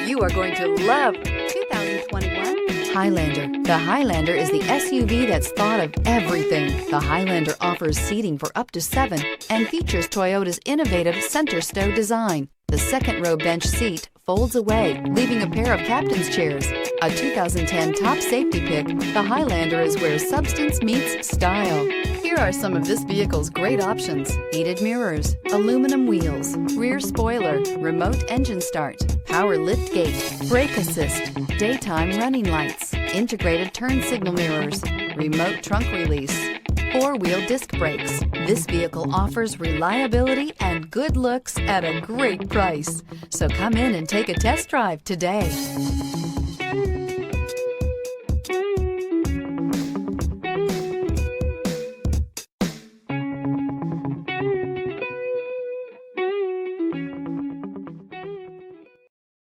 You are going to love 2021 Highlander. The Highlander is the SUV that's thought of everything. The Highlander offers seating for up to 7 and features Toyota's innovative center stow design. The second row bench seat folds away, leaving a pair of captain's chairs. A 2010 top safety pick, the Highlander is where substance meets style. Here are some of this vehicle's great options: heated mirrors, aluminum wheels, rear spoiler, remote engine start, power lift gate, brake assist, daytime running lights, integrated turn signal mirrors, remote trunk release, 4-wheel disc brakes. This vehicle offers reliability and good looks at a great price. So come in and take a test drive today.